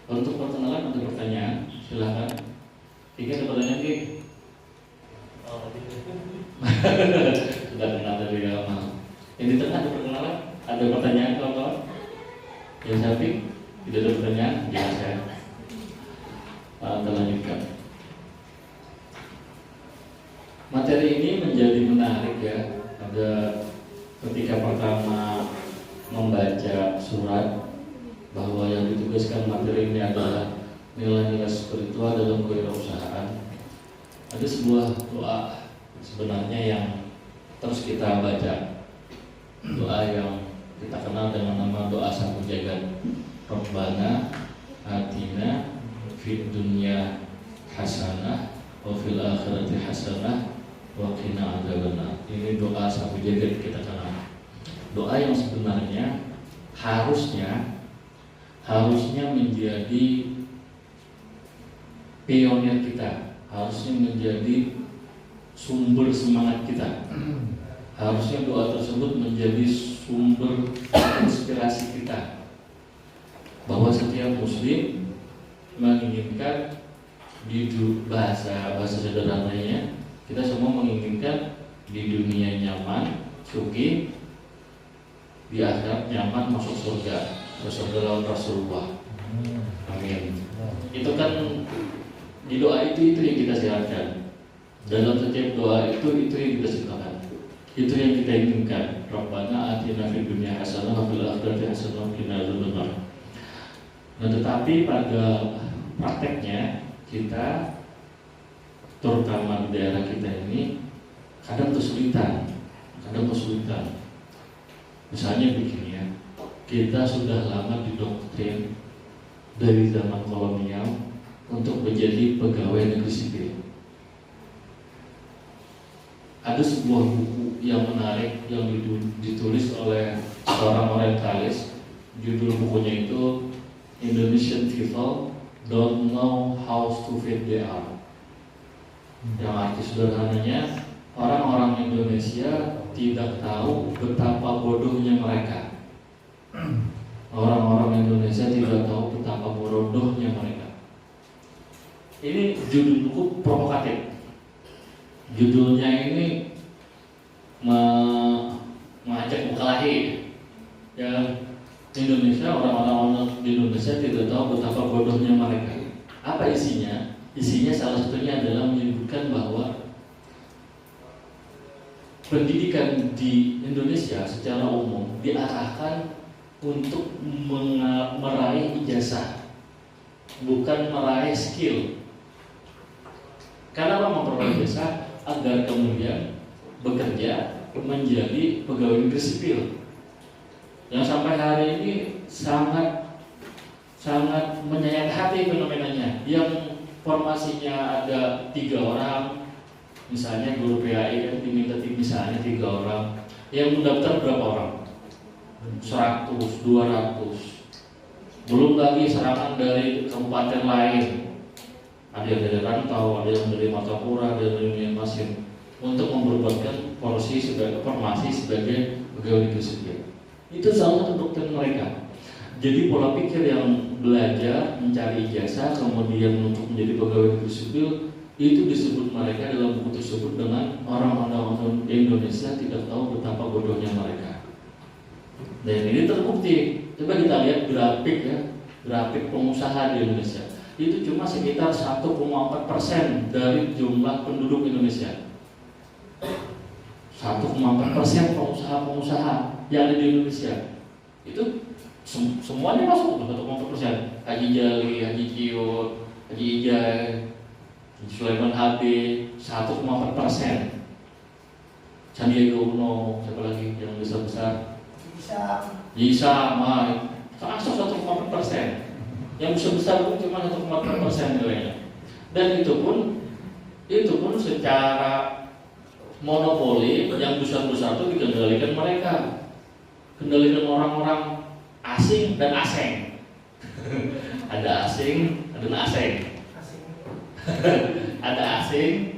Untuk perkenalan ada pertanyaan, silakan. Tiga ada pertanyaan Ki? Sudah kenal dari lama. Yang di tengah ada perkenalan, ada pertanyaan kawan-kawan? Yang samping tidak ada pertanyaan, jangan saya lanjutkan. Materi ini menjadi menarik ya. Ada ketika pertama membaca surat bahwa yang ditugaskan materi ini adalah nilai-nilai spiritual dalam kewirausahaan. Ada sebuah doa sebenarnya yang terus kita baca, doa yang kita kenal dengan nama doa sapu jagat. Rabbana atina fid dunya hasanah wa fil akhirati hasanah wa qina adzabannar. Ini doa sapu jagat kita kenal. Doa yang sebenarnya harusnya menjadi pionir kita, harusnya menjadi sumber semangat kita. Harusnya doa tersebut menjadi sumber inspirasi kita, bahwa setiap muslim menginginkan di bahasa sederhananya, kita semua menginginkan di dunia nyaman, suki, di akhirat nyaman, masuk surga. Surga lawan Rasulullah. Amin. Itu kan di doa itu yang kita syaratkan. Dalam setiap doa itu yang kita sukakan. Itu yang kita inginkan. Rabbana atina fid dunya hasanah wa fil akhirati hasanah wa qina adzabannar. Nah, tetapi pada prakteknya kita, terutama di daerah kita ini, kadang kesulitan. Misalnya begini ya, kita sudah lama didoktrin dari zaman kolonial untuk menjadi pegawai negeri sipil. Ada sebuah buku yang menarik yang ditulis oleh seorang orientalis. Judul bukunya itu Indonesian People Don't Know How to Feed the Earth. Yang arti sederhananya, orang-orang Indonesia tidak tahu betapa bodohnya mereka. Orang-orang Indonesia tidak tahu betapa bodohnya mereka. Ini judul buku provokatif. Judulnya ini mengajak berkelahi. Ya, Indonesia, orang-orang di Indonesia tidak tahu betapa bodohnya mereka. Apa isinya? Isinya salah satunya adalah menyebutkan bahwa pendidikan di Indonesia secara umum diarahkan untuk meraih ijazah, bukan meraih skill. Kenapa memperoleh ijazah? Agar kemudian bekerja menjadi pegawai negeri sipil. Yang sampai hari ini sangat menyayat hati fenomenanya. Yang formasinya ada 3 orang, misalnya guru PAI kan diminta misalnya 3 orang, yang mendaftar berapa orang? 100, 200. Belum lagi serangan dari kabupaten lain. Ada yang dari Rantau, ada yang dari Martapura, ada yang dari Masjid, untuk memperebutkan formasi sebagai pegawai negeri sipil. Itu salah satu doktrin mereka. Jadi pola pikir yang belajar mencari ijazah kemudian untuk menjadi pegawai negeri sipil, itu disebut mereka dalam buku tersebut dengan orang-orang Indonesia tidak tahu betapa bodohnya mereka. Dan ini terbukti. Coba kita lihat grafik pengusaha di Indonesia. Itu cuma sekitar 1,4% dari jumlah penduduk Indonesia. 1,4% pengusaha-pengusaha yang ada di Indonesia. Itu semuanya masuk 1,4%. Haji Jali, Haji Kio, Haji Ijai, Sulaiman Habib, 1,4%. Sandiaga Uno, siapa lagi yang besar-besar? Bisa, masuk 1,4%. Yang besar-besar pun cuma 1,4% nilainya. Dan itu pun secara monopoli yang besar-besar itu dikendalikan mereka. Kendalikan orang-orang asing dan asing. Ada asing, ada asing.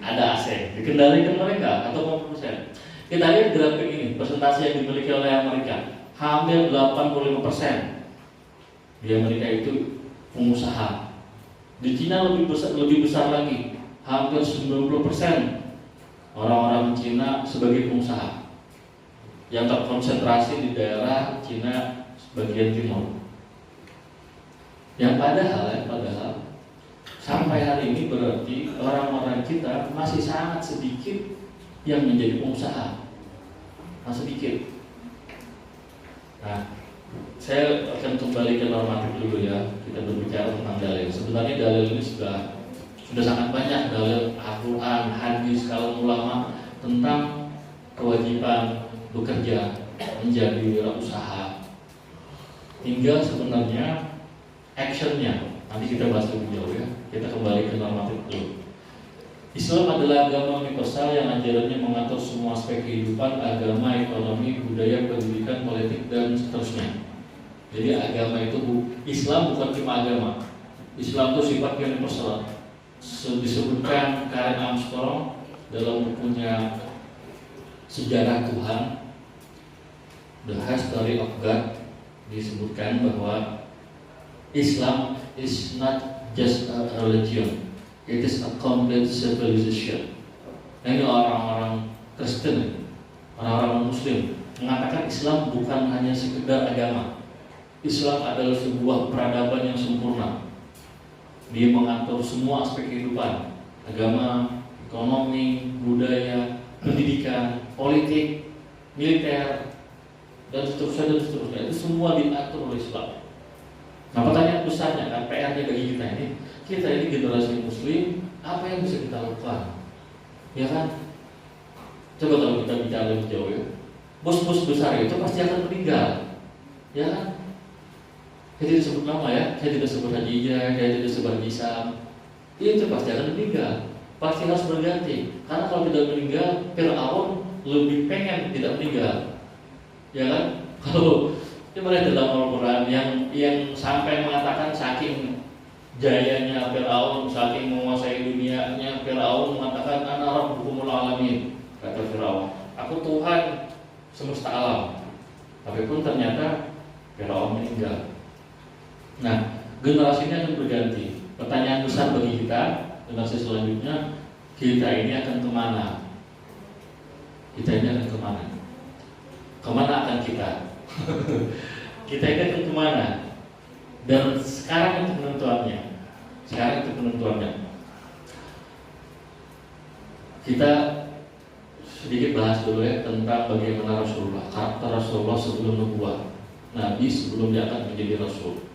Ada asing. Dikendalikan mereka atau 50%. Kita lihat grafik ini, persentase yang dimiliki oleh Amerika. Hampir 85%. Di Amerika itu pengusaha pengusaha. Di Cina lebih besar lagi, hampir 90% orang-orang Cina sebagai pengusaha yang terkonsentrasi di daerah Cina bagian timur. Yang padahal sampai hari ini berarti orang-orang kita masih sangat sedikit yang menjadi pengusaha, masih sedikit. Nah, saya akan kembali ke normatif dulu ya. Kita berbicara tentang dalil. Sebenarnya dalil ini sudah sangat banyak dalil Al-Quran, hadis, kalam ulama tentang kewajiban bekerja menjadi wirausaha. Hingga sebenarnya actionnya nanti kita bahas lebih jauh ya. Kita kembali ke normatif dulu. Islam adalah agama universal yang ajarannya mengatur semua aspek kehidupan, agama, ekonomi, budaya, pendidikan, politik, dan seterusnya. Jadi agama itu Islam bukan cuma agama. Islam itu sifatnya universal. Disebutkan Karen Armstrong dalam bukunya Sejarah Tuhan, The History of God, disebutkan bahwa Islam is not just a religion, it is a complete civilization. Ini orang-orang Kristen, orang-orang Muslim mengatakan Islam bukan hanya sekedar agama. Islam adalah sebuah peradaban yang sempurna. Dia mengatur semua aspek kehidupan, agama, ekonomi, budaya, pendidikan, politik, militer, dan seterusnya. Itu semua diatur oleh Islam. Nah, pertanyaan besarnya kan, PR-nya bagi kita ini generasi Muslim, apa yang bisa kita lakukan? Ya kan? Coba kalau kita bicara lebih jauh ya, bos-bos besar itu pasti akan meninggal, ya kan? Saya tidak sebut nama ya, saya tidak sebut Haji Ijah, saya tidak sebut Haji Isam. Itu pasti akan meninggal, pasti harus berganti. Karena kalau tidak meninggal, Fir'aun lebih pengen tidak meninggal, ya kan? Kalau kita melihat dalam Al-Quran yang sampai mengatakan saking jayanya Fir'aun, saking menguasai dunianya Fir'aun mengatakan ana rabbukumul alamin, kata Fir'aun, aku Tuhan semesta alam. Tapi pun ternyata Fir'aun meninggal. Nah, generasi ini akan berganti. Pertanyaan besar bagi kita, generasi selanjutnya, kita ini akan kemana? Kita ini akan kemana? Kemana akan kita? Kita ini akan kemana? Dan sekarang itu penentuannya. Kita sedikit bahas dulu ya tentang bagaimana Rasulullah, karakter Rasulullah sebelum nubuah. Nabi sebelum dia akan menjadi Rasul.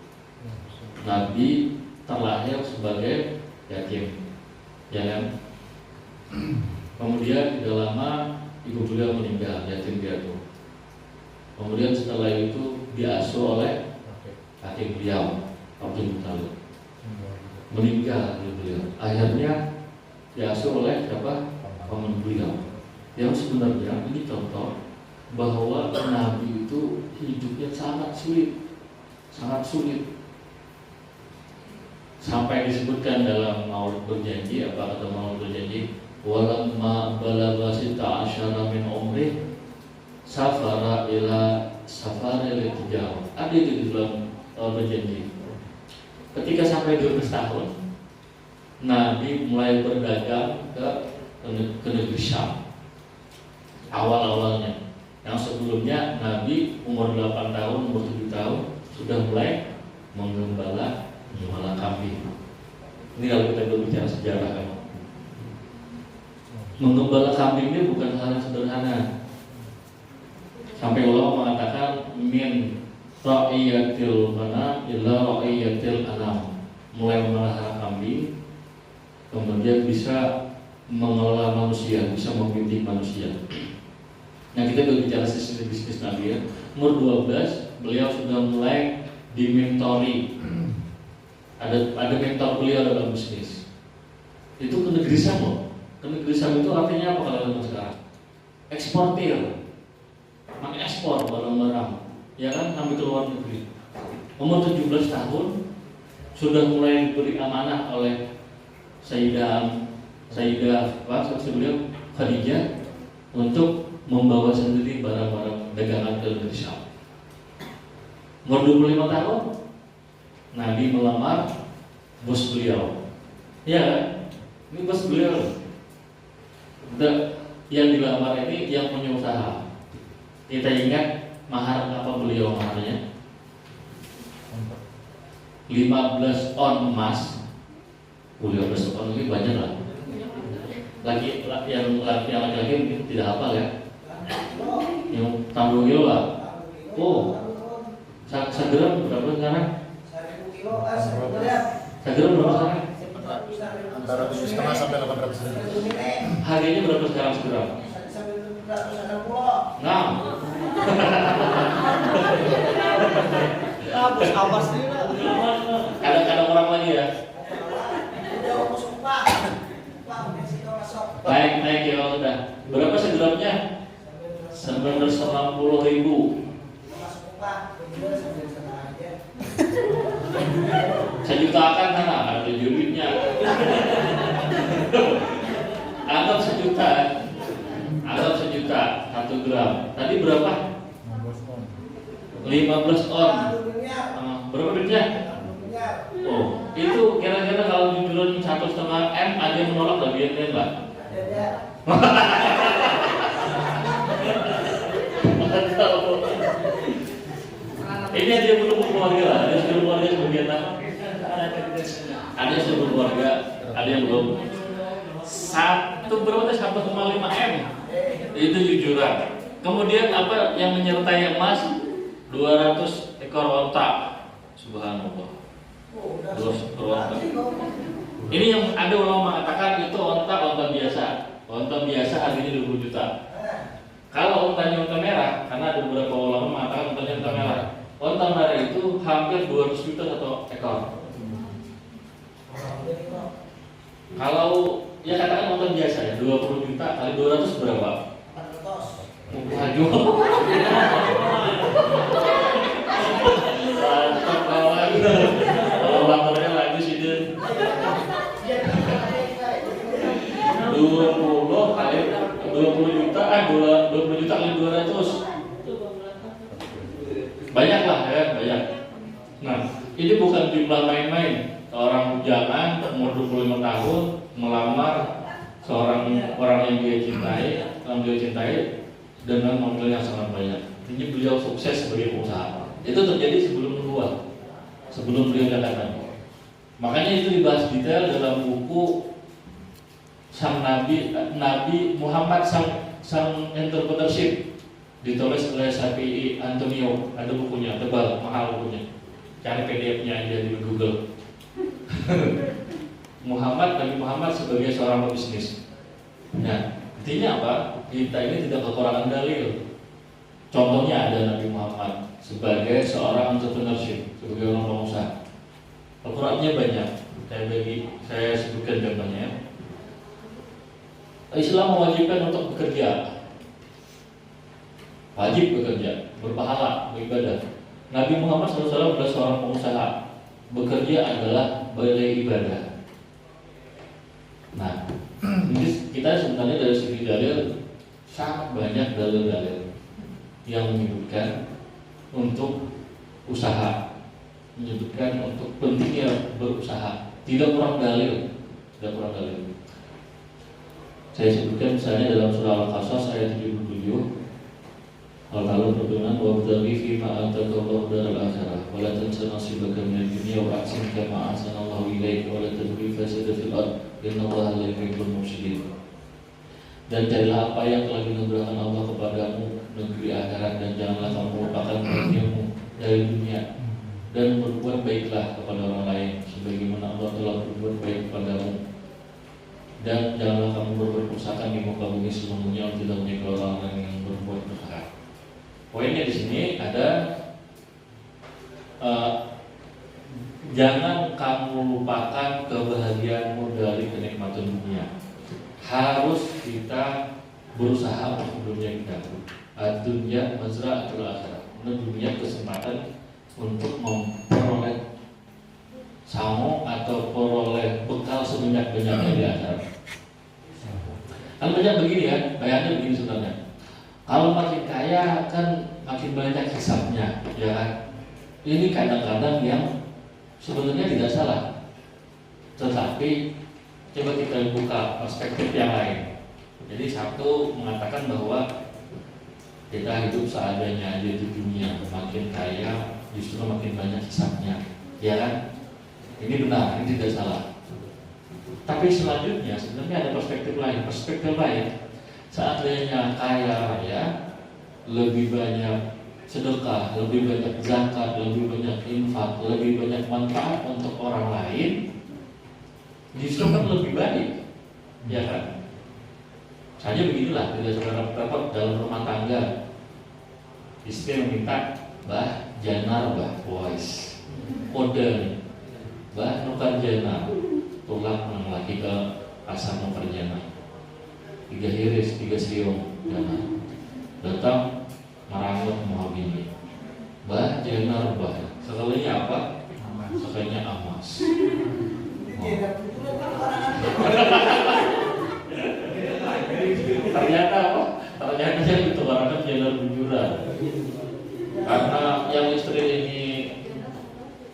Nabi terlahir sebagai yatim, ya kan? Kemudian tidak lama ibu beliau meninggal, yatim piatu. Kemudian setelah itu diasuh oleh kakek beliau, Abdul Muthalib. Meninggal beliau. Akhirnya diasuh oleh siapa? Paman beliau. Yang sebenarnya ini contoh bahwa Nabi itu hidupnya sangat sulit. Sampai disebutkan dalam Maulid Berjanji, apa kata Maulid Berjanji? Walamma balagha sita asyara min umri safara ila safari litijau. Ada itu di dalam Berjanji. Ketika sampai 12 tahun, Nabi mulai berdagang ke negeri Syam. Awal-awalnya, yang sebelumnya Nabi umur 8 tahun, umur 7 tahun sudah mulai menggembala kambing. Ini kalau kita berbicara sejarah kan, menggembala kambing ini bukan hal yang sederhana. Sampai Allah mengatakan min ra'iyatil mana illa ra'iyatil anam, mulai memelihara kambing, kemudian bisa mengelola manusia, bisa membimbing manusia. Nah, kita berbicara sisi bisnis Nabi ya. Umur 12 beliau sudah mulai dimentori. Ada mentor beliau dalam bisnis. Itu ke negeri Syam loh. Ke negeri Syam itu artinya apa kalau sekarang? Eksportir. Mengekspor barang-barang, ya kan, sampai ke luar negeri. Umur 17 tahun sudah mulai diberi amanah oleh Sayyidah beliau Khadijah untuk membawa sendiri barang-barang dagangan ke negeri Syam. Umur 25 tahun Nabi melamar bos beliau. Ya kan? Ini bos beliau. Yang dilamar ini yang punya usaha. Kita ingat mahar apa beliau maharnya? 15 on emas. 15 on ini banyak lah. Yang laki-laki mungkin tidak hafal ya. Yang 60 kilo lah. Oh, segram berapa sekarang? 1.000 kilo, segram berapa sekarang? Antara 7,5 sampai 800 ribu. Harganya berapa sekarang segram? Nah, kadang-kadang orang lagi ya. Naik ya udah. Berapa segramnya? 960 ribu. Saya jutaan kan ada juritnya. Anggap sejuta 1 gram. Tadi berapa? 15 on. Berapa duitnya? Oh, itu kira-kira kalau jujuran 1,5 M ada yang menolak bagiannya Mbak? Ini dia belum keluarga lah, ada yang keluarga sebagian apa? Ada yang sudah berkeluarga, ada yang belum. Berapa tadi 1,5 M itu jujuran. Kemudian apa yang menyertai emas? 200 ekor onta. Subhanallah. 200 ekor onta. Ini yang ada ulama mengatakan itu onta biasa. Onta biasa harganya 20 juta. Kalau ontanya onta merah, karena ada beberapa ulama mengatakan ontanya onta merah. Onta merah itu hampir 200 juta satu ekor. Kalau ya katakan onta biasa ya 20 juta kali 200 berapa? 400. Waduh. Mantap kawan. Kalau lamarnya lagi sih dia 20 kali 20 juta 20 juta kali 200 banyak lah ya, banyak. Nah, ini bukan jumlah main-main. Orang bujangan umur 25 tahun melamar seorang orang yang dia cintai dengan modal yang sangat banyak. Ini beliau sukses sebagai pengusaha. Itu terjadi sebelum nubuah, sebelum beliau datang. Makanya itu dibahas detail dalam buku sang Nabi Muhammad sang entrepreneurship, ditulis oleh Syafi'i Antonio. Ada bukunya, tebal, mahal bukunya. Cari PDF-nya aja di Google. Nabi Muhammad sebagai seorang pebisnis. Nah, intinya apa? Kita ini tidak kekurangan dalil. Contohnya ada Nabi Muhammad sebagai seorang entrepreneurship, sebagai orang pengusaha. Al-Qur'annya banyak. Saya sebutkan contohnya. Islam mewajibkan untuk bekerja. Wajib bekerja, berpahala, beribadah. Nabi Muhammad SAW adalah seorang pengusaha. Bekerja adalah balai ibadah. Nah, ini kita sebenarnya dari segi dalil sangat banyak dalil-dalil yang menyebutkan untuk usaha, menyebutkan untuk pentingnya berusaha. Tidak kurang dalil. Saya sebutkan misalnya dalam surah Al-Qasas ayat 77. Lalu berfirman wabtaghi fima atakallahu daral akhirah wa la tansa nasibaka minad dunya wa ahsin kama ahsanallahu ilaika wa la tabghi fasada fil ard innallaha la yuhibbul mufsidin. Dan carilah apa yang telah dianugerahkan Allah kepadamu negeri akhirat, dan janganlah kamu melupakan karuniamu dari dunia, dan berbuat baiklah kepada orang lain sebagaimana Allah telah berbuat baik kepadamu, dan janganlah kamu berbuat kerusakan di muka bumi seluruhnya tidak menyiksa orang yang berbuat dosa. Poinnya di sini ada jangan kamu lupakan kebahagiaanmu dari kenikmatan dunia. Harus kita berusaha untuk dunia kita. Dunia mazra'atul akhirah. Dunia kesempatan untuk memperoleh samo atau peroleh bekal sebanyak-banyaknya di akhirat. Kan banyak begini ya, bayangkan begini sebenarnya. Kalau makin kaya kan makin banyak hisabnya, ya kan? Ini kadang-kadang yang sebenarnya tidak salah. Tetapi coba kita buka perspektif yang lain. Jadi satu mengatakan bahwa kita hidup seadanya aja di dunia, makin kaya justru makin banyak hisapnya, ya kan? Ini benar, ini tidak salah. Tapi selanjutnya sebenarnya ada perspektif lain. Perspektif lain, seandainya kaya raya, lebih banyak sedekah, lebih banyak zakat, lebih banyak infak, lebih banyak manfaat untuk orang lain, justru kan lebih baik, ya kan? Saja beginilah, tidak saudara dalam rumah tangga, istri meminta bah janar bah boys, kode bah nukar janar, tulang nang lagi ke asam nukar janar, 3 hiris, 3 siung janar, datang merangut mau bini, bah janar bah, sekalinya apa? Sekalinya amas. Ternyata apa? Ternyata yang ditukarkan jalan bujuran. Karena yang istri ini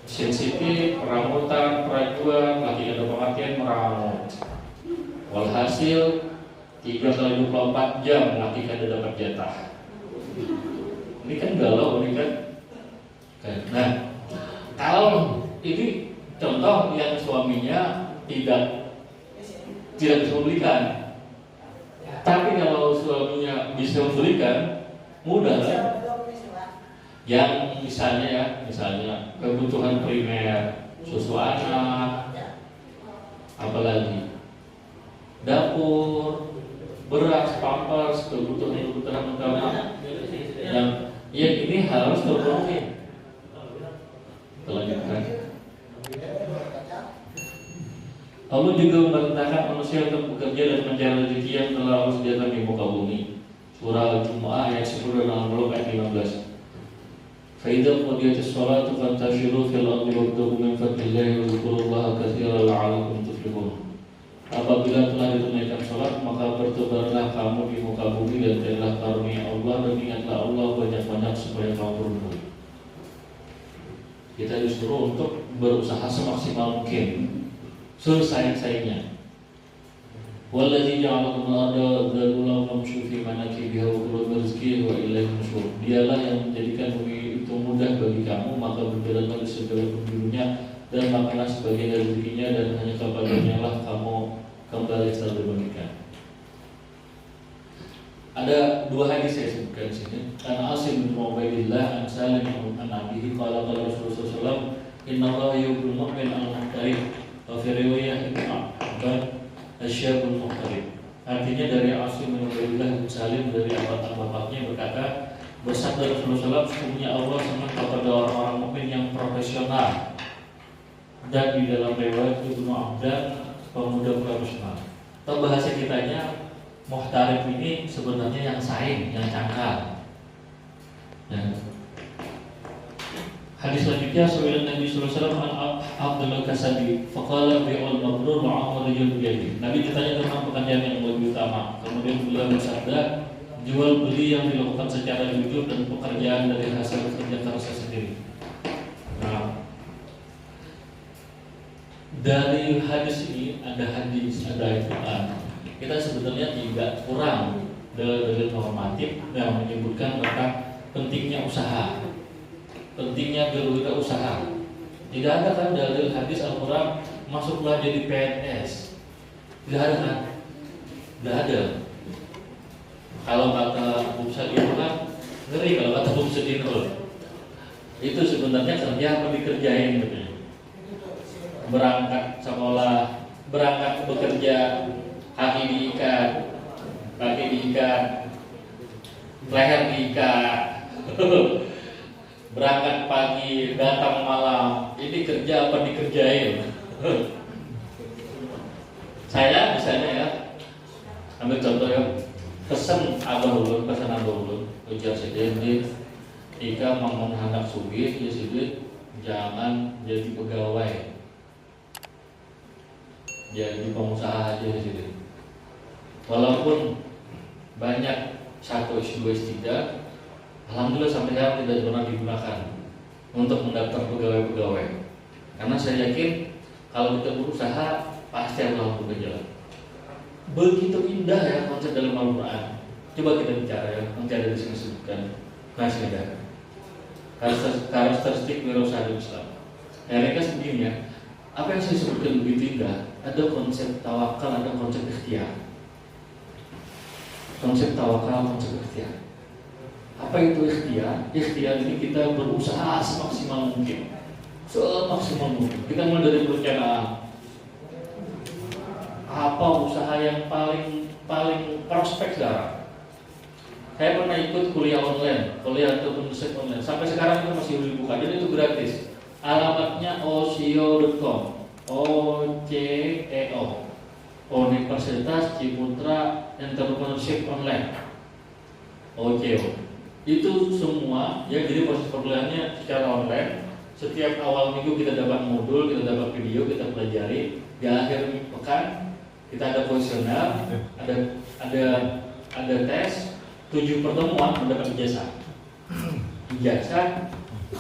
sensitif, perambutan, perajuan, lagi ada pengertian meramut. Walhasil 3 kali 24 jam laki kada dapat jatah. Ini kan galau, ini kan. Nah, kalau ini contoh yang suaminya tidak bisa membelikan. Tapi kalau suaminya bisa membelikan, mudah kan? Yang misalnya kebutuhan primer, susu anak, apalagi dapur, beras, pampers, kebutuhan utama yang ya ini harus terpenuhi. Lanjutkan. Allah juga memerintahkan manusia untuk bekerja dan mencari rezeki yang telah Allah sediakan di muka bumi. Surah Al-Jumu'ah ayat 10 dan 60 ayat 15. فَإِذَا قُضِيَتِ الصَّلَاةُ فَانْتَشِرُوا فِي الْأَرْضِ وَابْتَغُوا مِنْ فَضْلِ اللَّهِ وَاذْكُرُوا اللَّهَ كَثِيرًا لَعَلَّكُمْ تُفْلِحُونَ. Apabila telah ditunaikan sholat, maka bertebarlah kamu di muka bumi dan carilah karunia Allah dan ingatlah Allah banyak-banyak supaya kamu beruntung. Kita disuruh untuk berusaha semaksimal mungkin, sesayang-sayangnya. Wallazi ja'alakum al-ardha dhalulan famshu fi manakibiha wa kulu min rizqihi wa ilaihi nusyur. Dialah yang menjadikan bumi itu mudah bagi kamu, maka berjalanlah di segala penjurunya dan makanlah sebagian dari rezekinya dan hanya kepadanya lah kamu kembali setelah demikian. Ada 2 hadis saya sebutkan di sini. An Asim bin Ubaidillah an Salim an Abihi qala qala Rasulullah sallallahu alaihi wasallam inna Allah yuhibbul mu'min al-muhtarif wa fi riwayah Ibnu Abbas asyabul muhtarif. Artinya dari Asim bin Ubaidillah bin Salim dari bapaknya berkata, bersabda Rasulullah SAW, sesungguhnya Allah senang kepada orang-orang mukmin yang profesional. Dan di dalam riwayat Ibnu Abbas pemuda profesional. Atau bahasa kitanya muhtarif ini sebenarnya yang saing, yang cangkal. Dan hadis selanjutnya Rasulullah Nabi sallallahu alaihi wasallam Abdul Kasadi faqala bi'ul mabrur wa amal yadi. Nabi ditanya tentang pekerjaan yang lebih utama. Kemudian beliau bersabda, jual beli yang dilakukan secara jujur dan pekerjaan dari hasil kerja keras sendiri. Nah, dari hadis ini ada hadis, ada Al-Quran. Kita sebenarnya tidak kurang dalil normatif yang menyebutkan tentang pentingnya usaha, pentingnya berwirausaha. Tidak ada kan dalil hadis Al-Quran masuklah jadi PNS. Tidak ada kan? Tidak ada. Kalau kata Bumsa itu kan ngeri kalau kata Bumsa itu. Itu sebenarnya kerja apa dikerjain gitu. Berangkat sekolah, berangkat bekerja, kaki diikat, leher diikat. Berangkat pagi, datang malam. Ini kerja apa dikerjain? Saya misalnya ya, ambil contoh ya, pesan abah ulun, ujar sedih, jika mau hendak sugih, ya sedih, jangan jadi pegawai, jadi pengusaha aja sedih. Walaupun banyak 1, 2, 3, alhamdulillah sampai sekarang tidak pernah digunakan untuk mendaftar pegawai-pegawai. Karena saya yakin Kalau kita berusaha pasti Allah berjalan. Begitu indah ya konsep dalam Al-Quran. Coba kita bicara ya, nanti ada di sini sebutkan kasih ada karakteristik wirausaha Islam. Mereka begini ya, apa yang saya sebutkan begitu indah. Ada konsep tawakal, ada konsep ikhtiar. Konsep tawakal, konsep ikhtiar. Apa itu ikhtiar? Ikhtiar ini kita berusaha semaksimal mungkin. Semaksimal mungkin. Kita mulai dari perencanaan. Apa usaha yang paling prospek sekarang? Saya pernah ikut kuliah online, kuliah ataupun dosen online. Sampai sekarang itu masih dibuka dan itu gratis. Alamatnya oceo.com, OCEO, Universitas Ciputra Entrepreneurship Online, OCEO. Itu semua ya, jadi proses perkuliahannya secara online. Setiap awal minggu kita dapat modul, kita dapat video, kita pelajari. Di akhir pekan kita ada kuesioner, ada tes. 7 pertemuan mendapat ijazah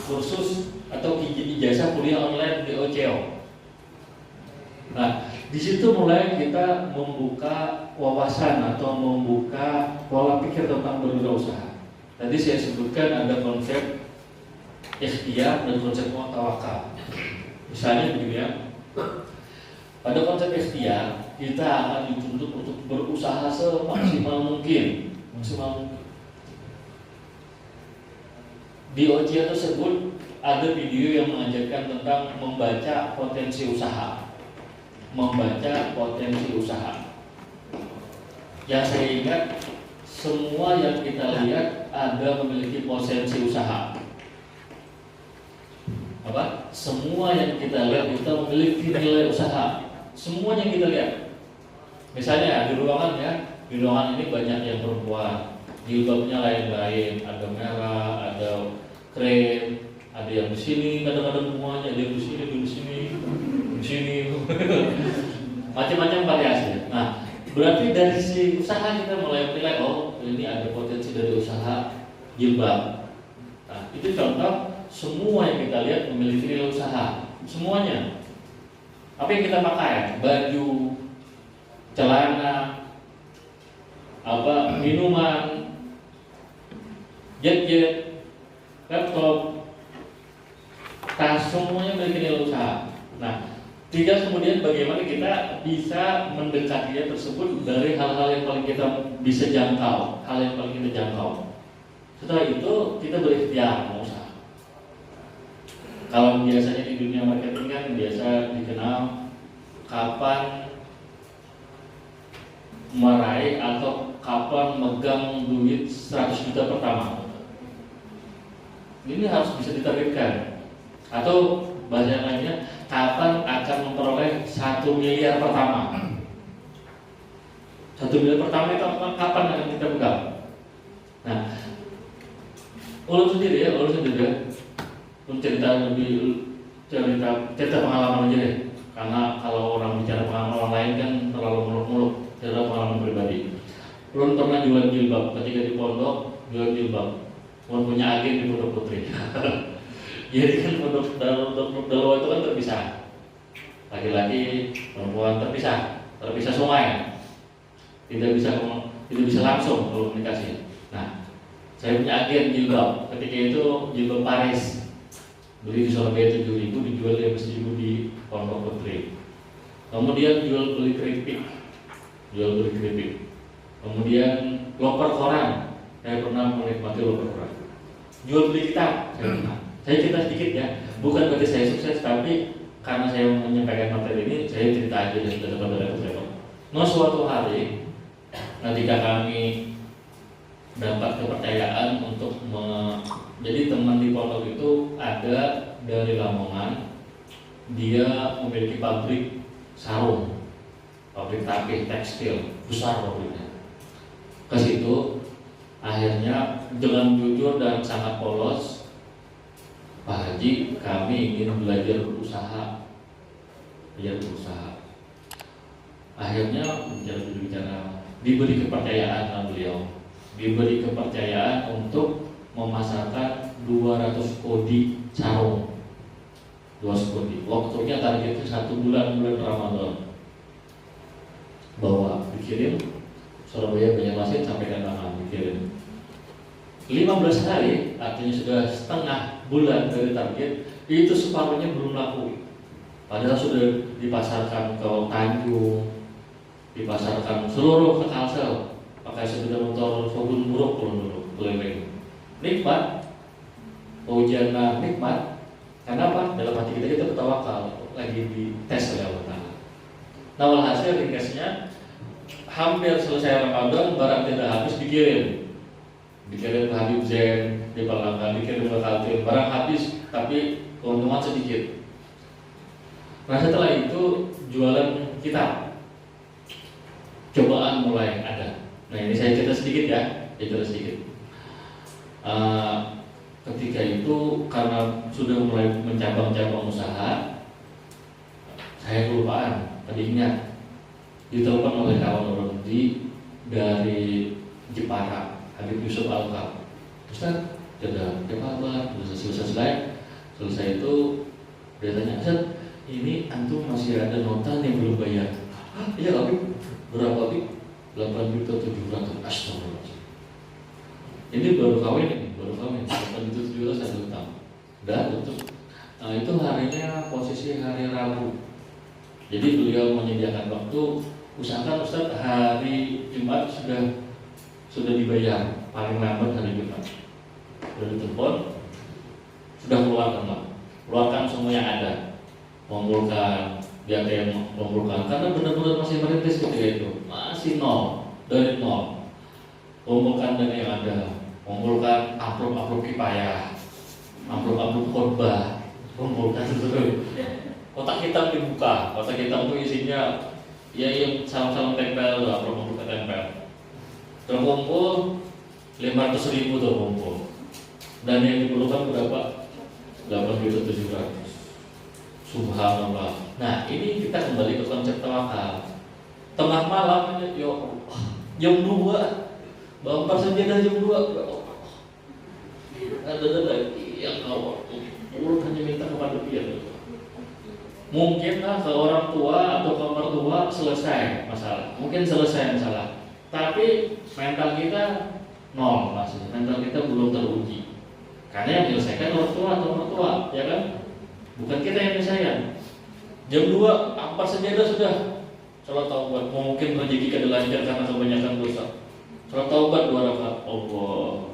kursus atau ijazah kuliah online di OCEO. Nah, di situ mulai kita membuka wawasan atau membuka pola pikir tentang berwirausaha. Tadi saya sebutkan ada konsep ikhtiar dan konsep tawakal. Misalnya begini ya, pada konsep ikhtiar kita akan dituntut untuk berusaha semaksimal mungkin. Di OCEO tersebut ada video yang mengajarkan tentang membaca potensi usaha. Yang saya ingat, semua yang kita lihat ada memiliki potensi usaha. Semua yang kita lihat itu memiliki nilai usaha. Semuanya kita lihat. Misalnya di ruangan ya, di ruangan ini banyak yang perempuan, jilbabnya lain-lain, ada merah, ada krem, ada yang di sini, kadang-kadang semuanya, ada yang di sini, macam-macam variasi. Nah, berarti dari si usaha kita mulai menilai, oh ini ada potensi dari usaha jilbab. Nah, itu contoh semua yang kita lihat memiliki nilai usaha, semuanya. Apa yang kita pakai? Baju, celana, minuman, jet, laptop, tas, semuanya memiliki nilai usaha. Nah, tinggal kemudian bagaimana kita bisa mendekatinya tersebut dari hal-hal yang paling kita bisa jangkau, hal yang paling kita jangkau. Setelah itu kita berikhtiar mau usaha. Kalau biasanya di dunia marketing kan biasa dikenal kapan meraih atau kapan megang duit 100 juta pertama. Ini harus bisa ditargetkan. Atau bahasa lainnya, kapan akan memperoleh 1 miliar pertama. 1 miliar pertama itu kapan akan kita pegang? Nah, ulun sendiri ya, cerita pengalaman aja deh. Karena kalau orang bicara pengalaman orang lain kan terlalu muluk-muluk. Cerita pengalaman pribadi. Ulun pernah jualan jilbab ketika di pondok, jualan jilbab. Ulun punya agen di Pondok Putri. Jadi kan pondok Dalwa itu kan terpisah. Laki-laki, perempuan terpisah semua ya. Tidak bisa langsung komunikasi. Nah, saya punya agen jilbab. Ketika itu jilbab Paris. Beli di Surabaya 7.000, dijual 15.000 di Pondok Putri. Kemudian jual beli keripik. Kemudian loper koran. Saya pernah menikmati loper koran. Jual beli kitab. Saya cerita sedikit ya. Bukan berarti saya sukses, tapi karena saya menyampaikan materi ini, saya cerita aja dan sudah saudara saya. Nah, suatu hari ketika kami dapat kepercayaan untuk jadi teman di pondok itu ada dari Lamongan, dia memiliki pabrik sarung, pabrik tapih tekstil besar pabriknya. Ke situ akhirnya dengan jujur dan sangat polos, Pak Haji, kami ingin belajar berusaha. Akhirnya bicara diberi kepercayaan sama beliau, diberi kepercayaan untuk memasarkan 200 kodi sarung. 2 seperti. Waktunya targetnya 1 bulan Ramadan. Bawa, dikirim Surabaya Banjarmasin sampai ke tangan, dikirim. 15 hari, artinya sudah setengah bulan dari target, itu separuhnya belum laku. Padahal sudah dipasarkan ke Tanjung, dipasarkan seluruh ke Kalsel, pakai sepeda motor Shogun Buruk dulu keliling. Nikmat, ujiannya nikmat. Karena apa? Dalam hati kita bertawakal, lagi dites oleh Allah Ta'ala. Nah, walhasil ringkasnya, hampir selesai Ramadan, barang tidak habis dikirim ke Habib Zain di Palangka, dikirim ke Kaltim, barang habis tapi keuntungan sedikit. Nah, setelah itu jualan kitab, cobaan mulai ada. Nah, ini saya cerita sedikit ya, ketika itu karena sudah mulai mencabang-cabang usaha, saya kelupaan, tadinya ditelepon oleh kawan orang dari Jepara, Habib Yusuf Alka. Ustaz, sudah kabar, selesai itu dia tanya, Ustaz, ini antum masih ada nota yang belum bayar. Iya Habib, berapa Habib? 8.700.000. Astagfirullah. Ini baru kawin 8.700.000 satu utang. Dan untuk itu harinya posisi hari Rabu. Jadi beliau menyediakan waktu, usahakan Ustaz hari Jumat sudah dibayar, paling lambat hari Jumat. Dari telepon sudah keluarkan semua yang ada, mengumpulkan di ATM, mengumpulkan karena benar-benar masih merintis ketika itu, masih dari nol. Mengumpulkan dana yang ada, mengumpulkan amplop kipayah, amplop khotbah, mengumpulkan sesuatu. Kotak hitam dibuka, kotak hitam itu isinya ya yang salam-salam tempel, amplop tempel. Terkumpul 500.000 terkumpul. Dan yang diperlukan berapa? 8.700.000. Subhanallah. Nah, ini kita kembali ke konsep tawakal. Tengah malam ini, ya Allah, jam 2, bangkar sajadah jam 2. Ya Allah, ada yang Allah, urut hanya minta kepada dia. Mungkinlah ke orang tua atau ke mertua selesai masalah, mungkin selesai masalah. Tapi mental kita nol masih, mental kita belum teruji. Karena yang menyelesaikan orang tua atau mertua, ya kan? Bukan kita yang menyelesaikan. Jam 2, ampas sajadah sudah. Salat taubat, mungkin rezeki kada lancar karena kebanyakan dosa. Salat taubat 2 rakaat. Allah.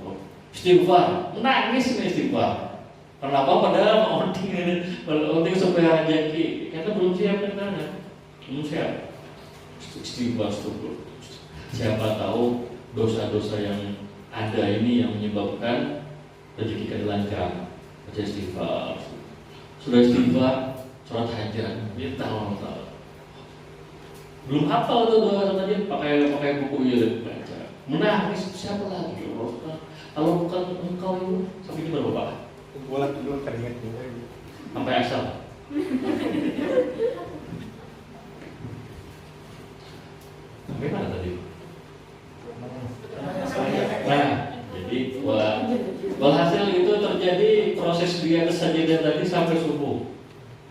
Istighfar, menangis ini istighfar. Kenapa? Padahal penting supaya rezeki. Karena belum siap mentalnya, belum siap. Istighfar. Siapa tahu dosa-dosa yang ada ini yang menyebabkan rezeki kada lancar. Baca istighfar. Sudah istighfar, sholat hajat, minta Allah. Belum hafal tuh doa tadi, pakai buku ya baca. Menangis siapa lagi? Kalau bukan engkau itu, sampai ini berapa Pak? Bulan dulu keringat juga. Sampai asal. Sampai mana tadi? Nah, jadi walhasil itu terjadi proses dia kesajidan tadi sampai subuh,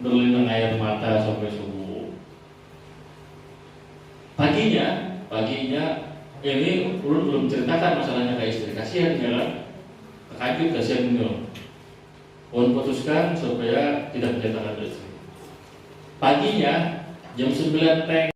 berlinang air mata sampai subuh. Paginya ini belum ceritakan masalahnya ke istri, kasihan ya kan, terkajut kasihan beliau. Pun putuskan supaya tidak menceritakan istri. Paginya jam 9 teng